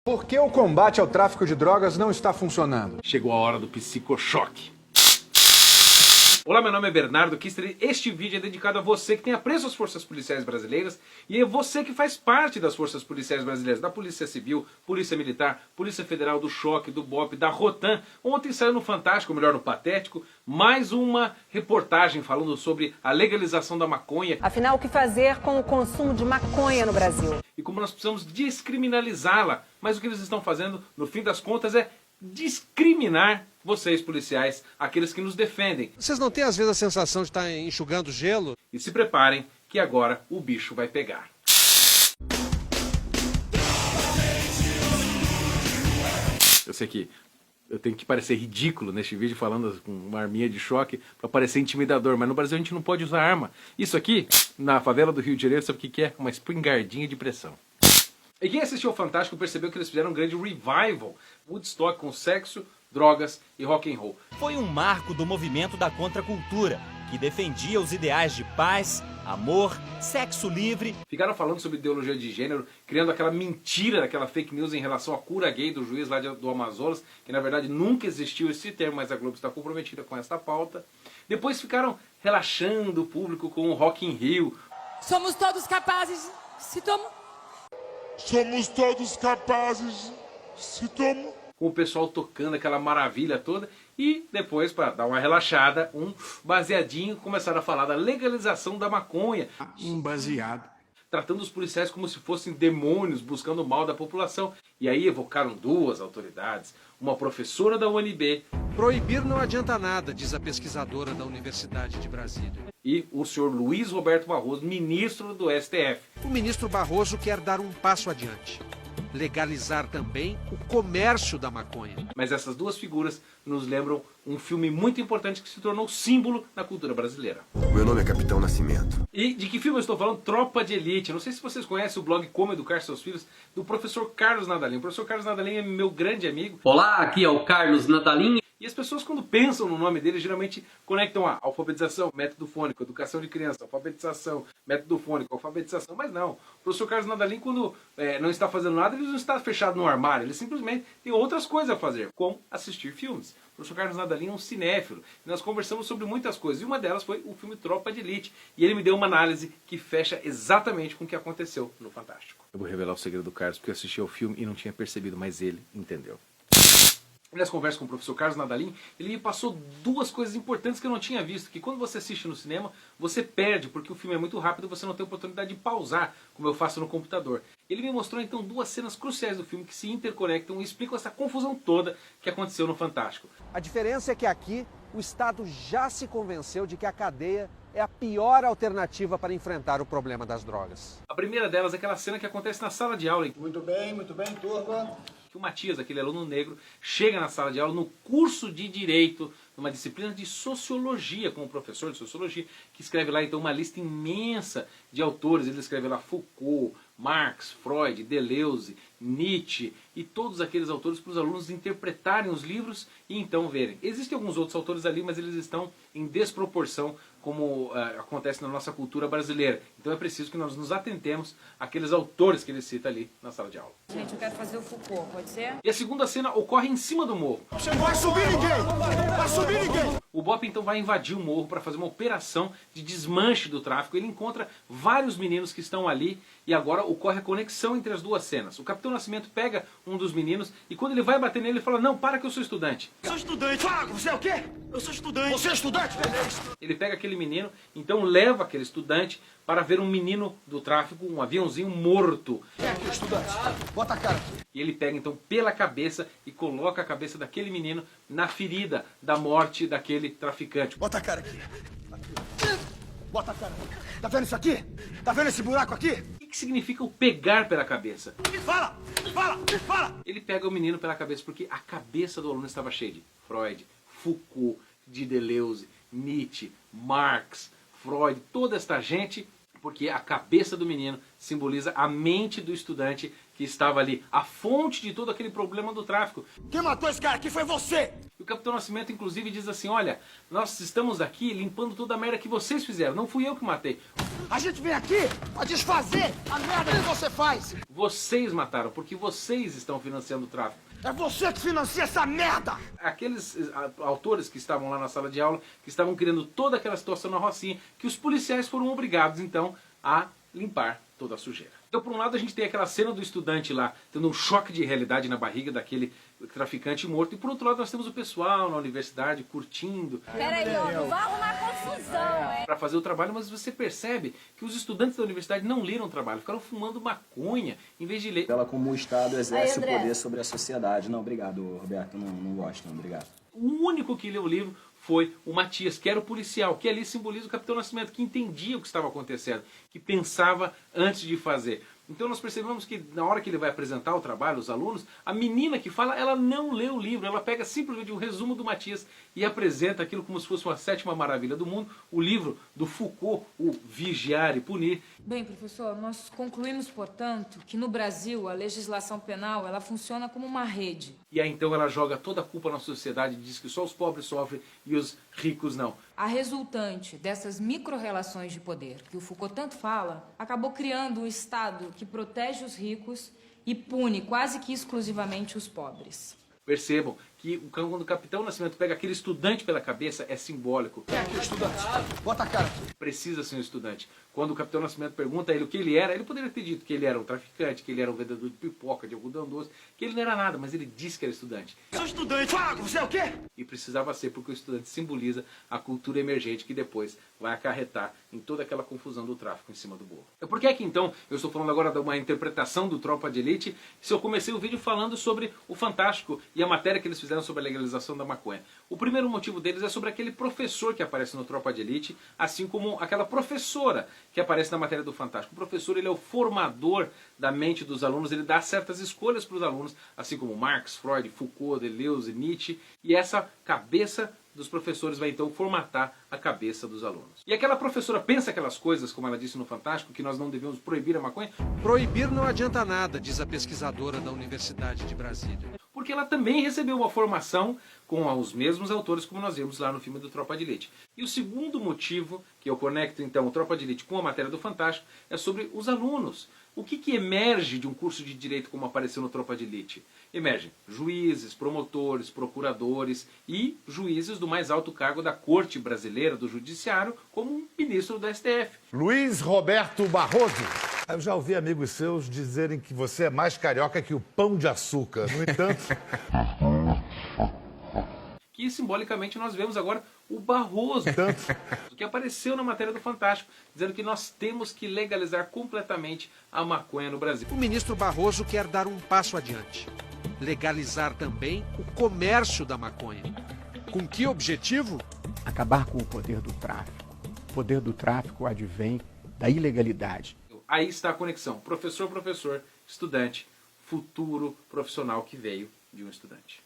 Por que o combate ao tráfico de drogas não está funcionando? Chegou a hora do psicochoque. Olá, meu nome é Bernardo Kister. Este vídeo é dedicado a você que tem apreço às forças policiais brasileiras e é você que faz parte das forças policiais brasileiras, da Polícia Civil, Polícia Militar, Polícia Federal, do Choque, do BOPE, da Rotan. Ontem saiu no Fantástico, ou melhor, no Patético, mais uma reportagem falando sobre a legalização da maconha. Afinal, o que fazer com o consumo de maconha no Brasil? E como nós precisamos descriminalizá-la. Mas o que eles estão fazendo, no fim das contas, é discriminar vocês, policiais, aqueles que nos defendem. Vocês não têm às vezes a sensação de estar enxugando gelo? E se preparem que agora o bicho vai pegar. Eu sei que eu tenho que parecer ridículo neste vídeo falando com uma arminha de choque para parecer intimidador, mas no Brasil a gente não pode usar arma. Isso aqui, na favela do Rio de Janeiro, sabe o que é? Uma espingardinha de pressão. E quem assistiu ao Fantástico percebeu que eles fizeram um grande revival, Woodstock, com sexo, drogas e rock and roll. Foi um marco do movimento da contracultura, que defendia os ideais de paz, amor, sexo livre. Ficaram falando sobre ideologia de gênero, criando aquela mentira, aquela fake news em relação à cura gay do juiz lá do Amazonas, que na verdade nunca existiu esse termo, mas a Globo está comprometida com esta pauta. Depois ficaram relaxando o público com o Rock in Rio. Somos todos capazes, se tomam. Somos todos capazes, se tomam. Com o pessoal tocando aquela maravilha toda. E depois, para dar uma relaxada, um baseadinho, começaram a falar da legalização da maconha. Um baseado. Tratando os policiais como se fossem demônios, buscando o mal da população. E aí evocaram duas autoridades. Uma professora da UNB. Proibir não adianta nada, diz a pesquisadora da Universidade de Brasília. E o senhor Luiz Roberto Barroso, ministro do STF. O ministro Barroso quer dar um passo adiante. Legalizar também o comércio da maconha. Mas essas duas figuras nos lembram um filme muito importante que se tornou símbolo na cultura brasileira. Meu nome é Capitão Nascimento. E de que filme eu estou falando? Tropa de Elite. Não sei se vocês conhecem o blog Como Educar Seus Filhos, do professor Carlos Nadalim. O professor Carlos Nadalim é meu grande amigo. Olá, aqui é o Carlos Nadalim. E as pessoas, quando pensam no nome dele, geralmente conectam a alfabetização, método fônico, educação de criança, alfabetização, método fônico, alfabetização. Mas não. O professor Carlos Nadalim, quando não está fazendo nada, ele não está fechado no armário. Ele simplesmente tem outras coisas a fazer, como assistir filmes. O professor Carlos Nadalim é um cinéfilo. E nós conversamos sobre muitas coisas. E uma delas foi o filme Tropa de Elite. E ele me deu uma análise que fecha exatamente com o que aconteceu no Fantástico. Eu vou revelar o segredo do Carlos, porque eu assisti ao filme e não tinha percebido, mas ele entendeu. Nessa conversa com o professor Carlos Nadalim, ele me passou duas coisas importantes que eu não tinha visto. Que quando você assiste no cinema, você perde, porque o filme é muito rápido e você não tem oportunidade de pausar, como eu faço no computador. Ele me mostrou então duas cenas cruciais do filme que se interconectam e explicam essa confusão toda que aconteceu no Fantástico. A diferença é que aqui o Estado já se convenceu de que a cadeia é a pior alternativa para enfrentar o problema das drogas. A primeira delas é aquela cena que acontece na sala de aula. Muito bem, turma. Que o Matias, aquele aluno negro, chega na sala de aula no curso de Direito, numa disciplina de Sociologia, com o professor de Sociologia, que escreve lá então uma lista imensa de autores. Ele escreve lá Foucault, Marx, Freud, Deleuze, Nietzsche e todos aqueles autores para os alunos interpretarem os livros e então verem. Existem alguns outros autores ali, mas eles estão em desproporção, como acontece na nossa cultura brasileira. Então é preciso que nós nos atentemos àqueles autores que ele cita ali na sala de aula. Gente, eu quero fazer o Foucault, pode ser? E a segunda cena ocorre em cima do morro. Você não vai subir ninguém! Vai subir ninguém! O BOPE então vai invadir o morro para fazer uma operação de desmanche do tráfico. Ele encontra vários meninos que estão ali e agora ocorre a conexão entre as duas cenas. O Capitão Nascimento pega um dos meninos e quando ele vai bater nele, ele fala: "Não, para que eu sou estudante." Eu sou estudante! Fala, você é o quê? Eu sou estudante! Você é estudante? Ele pega aquele menino, então leva aquele estudante para ver um menino do tráfico, um aviãozinho morto. Vem aqui, estudante. Bota a cara. E ele pega então pela cabeça e coloca a cabeça daquele menino na ferida da morte daquele traficante. Bota a cara aqui. Bota a cara. Tá vendo isso aqui? Tá vendo esse buraco aqui? O que significa o pegar pela cabeça? Fala! Fala! Fala! Ele pega o menino pela cabeça porque a cabeça do aluno estava cheia de Freud, Foucault, de Deleuze, Nietzsche, Marx, Freud, toda esta gente, porque a cabeça do menino simboliza a mente do estudante que estava ali, a fonte de todo aquele problema do tráfico. Quem matou esse cara aqui foi você! E o Capitão Nascimento, inclusive, diz assim, olha, nós estamos aqui limpando toda a merda que vocês fizeram, não fui eu que matei. A gente vem aqui pra desfazer a merda que você faz. Vocês mataram, porque vocês estão financiando o tráfico. É você que financia essa merda. Aqueles autores que estavam lá na sala de aula, que estavam criando toda aquela situação na Rocinha, que os policiais foram obrigados, então, a limpar toda a sujeira. Então, por um lado, a gente tem aquela cena do estudante lá, tendo um choque de realidade na barriga daquele traficante morto. E por outro lado, nós temos o pessoal na universidade curtindo. Peraí, ó, não vai arrumar confusão, hein? Para fazer o trabalho, mas você percebe que os estudantes da universidade não leram o trabalho, ficaram fumando maconha em vez de ler. Ela, como o Estado, exerce o poder sobre a sociedade. Não, obrigado, Roberto, não gosto, não, obrigado. O único que leu o livro foi o Matias, que era o policial, que ali simboliza o Capitão Nascimento, que entendia o que estava acontecendo, que pensava antes de fazer. Então nós percebemos que na hora que ele vai apresentar o trabalho, os alunos, a menina que fala, ela não lê o livro, ela pega simplesmente o resumo do Matias e apresenta aquilo como se fosse uma sétima maravilha do mundo, o livro do Foucault, o Vigiar e Punir. Bem, professor, nós concluímos, portanto, que no Brasil a legislação penal ela funciona como uma rede. E aí então ela joga toda a culpa na sociedade e diz que só os pobres sofrem e os ricos não. A resultante dessas micro-relações de poder que o Foucault tanto fala, acabou criando um Estado que protege os ricos e pune quase que exclusivamente os pobres. Percebam que quando o Capitão Nascimento pega aquele estudante pela cabeça, é simbólico. Quem é aqui o estudante? Bota a cara aqui. Precisa ser um estudante. Quando o Capitão Nascimento pergunta a ele o que ele era, ele poderia ter dito que ele era um traficante, que ele era um vendedor de pipoca, de algodão doce, que ele não era nada, mas ele disse que era estudante. Sou estudante. Fala, você é o quê? E precisava ser, porque o estudante simboliza a cultura emergente que depois vai acarretar em toda aquela confusão do tráfico em cima do morro. Por que é que então, eu estou falando agora de uma interpretação do Tropa de Elite, se eu comecei o vídeo falando sobre o Fantástico e a matéria que eles fizeram sobre a legalização da maconha? O primeiro motivo deles é sobre aquele professor que aparece no Tropa de Elite, assim como aquela professora que aparece na matéria do Fantástico. O professor, ele é o formador da mente dos alunos, ele dá certas escolhas para os alunos, assim como Marx, Freud, Foucault, Deleuze, Nietzsche, e essa cabeça dos professores vai então formatar a cabeça dos alunos. E aquela professora pensa aquelas coisas, como ela disse no Fantástico, que nós não devemos proibir a maconha. Proibir não adianta nada, diz a pesquisadora da Universidade de Brasília. Porque ela também recebeu uma formação com os mesmos autores, como nós vimos lá no filme do Tropa de Elite. E o segundo motivo, que eu conecto então o Tropa de Elite com a matéria do Fantástico, é sobre os alunos. O que emerge de um curso de Direito como apareceu no Tropa de Elite? Emergem juízes, promotores, procuradores e juízes do mais alto cargo da Corte Brasileira, do Judiciário, como um ministro do STF. Luiz Roberto Barroso. Eu já ouvi amigos seus dizerem que você é mais carioca que o Pão de Açúcar. No entanto... Que simbolicamente nós vemos agora o Barroso, que apareceu na matéria do Fantástico, dizendo que nós temos que legalizar completamente a maconha no Brasil. O ministro Barroso quer dar um passo adiante. Legalizar também o comércio da maconha. Com que objetivo? Acabar com o poder do tráfico. O poder do tráfico advém da ilegalidade. Aí está a conexão. Professor, professor, estudante, futuro profissional que veio de um estudante.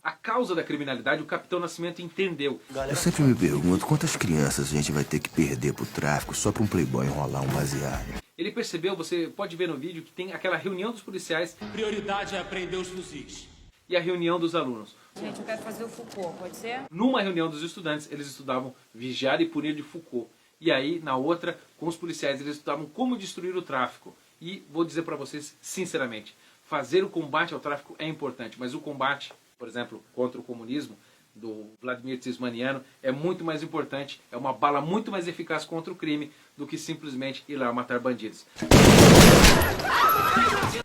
A causa da criminalidade, o Capitão Nascimento entendeu. Eu sempre me pergunto quantas crianças a gente vai ter que perder pro tráfico só pra um playboy enrolar um baseado. Ele percebeu, você pode ver no vídeo, que tem aquela reunião dos policiais. Prioridade é apreender os fuzis. E a reunião dos alunos. Gente, eu quero fazer o Foucault, pode ser? Numa reunião dos estudantes, eles estudavam Vigiar e Punir de Foucault. E aí, na outra, com os policiais, eles estudavam como destruir o tráfico. E vou dizer para vocês, sinceramente, fazer o combate ao tráfico é importante, mas o combate, por exemplo, contra o comunismo, do Vladimir Tismaniano, é muito mais importante, é uma bala muito mais eficaz contra o crime do que simplesmente ir lá matar bandidos.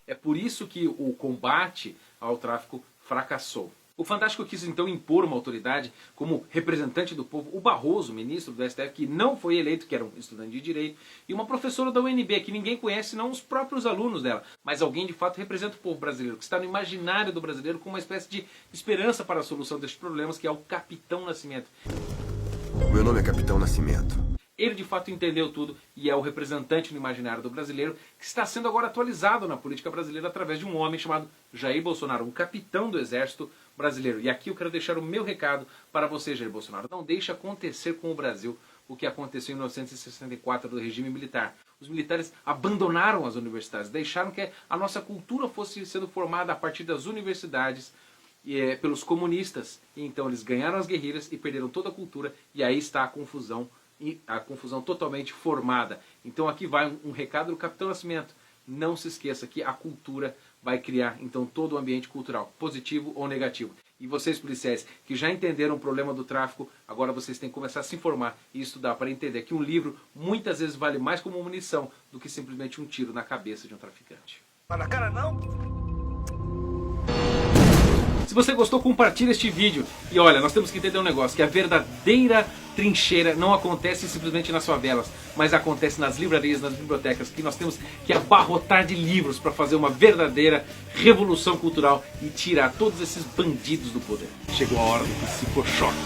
É por isso que o combate ao tráfico fracassou. O Fantástico quis então impor uma autoridade como representante do povo, o Barroso, ministro do STF, que não foi eleito, que era um estudante de direito, e uma professora da UNB, que ninguém conhece, não os próprios alunos dela, mas alguém de fato representa o povo brasileiro, que está no imaginário do brasileiro como uma espécie de esperança para a solução destes problemas, que é o Capitão Nascimento. Meu nome é Capitão Nascimento. Ele de fato entendeu tudo e é o representante no imaginário do brasileiro que está sendo agora atualizado na política brasileira através de um homem chamado Jair Bolsonaro, um capitão do exército brasileiro. E aqui eu quero deixar o meu recado para você, Jair Bolsonaro. Não deixe acontecer com o Brasil o que aconteceu em 1964 do regime militar. Os militares abandonaram as universidades, deixaram que a nossa cultura fosse sendo formada a partir das universidades pelos comunistas. Então eles ganharam as guerrilhas e perderam toda a cultura, e aí está a confusão totalmente formada. Então aqui vai um recado do Capitão Nascimento. Não se esqueça que a cultura vai criar então todo o ambiente cultural, positivo ou negativo. E vocês policiais que já entenderam o problema do tráfico, agora vocês têm que começar a se informar e estudar para entender que um livro muitas vezes vale mais como munição do que simplesmente um tiro na cabeça de um traficante. Na cara não? Se você gostou, compartilha este vídeo. E olha, nós temos que entender um negócio, que a verdadeira trincheira não acontece simplesmente nas favelas, mas acontece nas livrarias, nas bibliotecas, que nós temos que abarrotar de livros para fazer uma verdadeira revolução cultural e tirar todos esses bandidos do poder. Chegou a hora do psicochoque.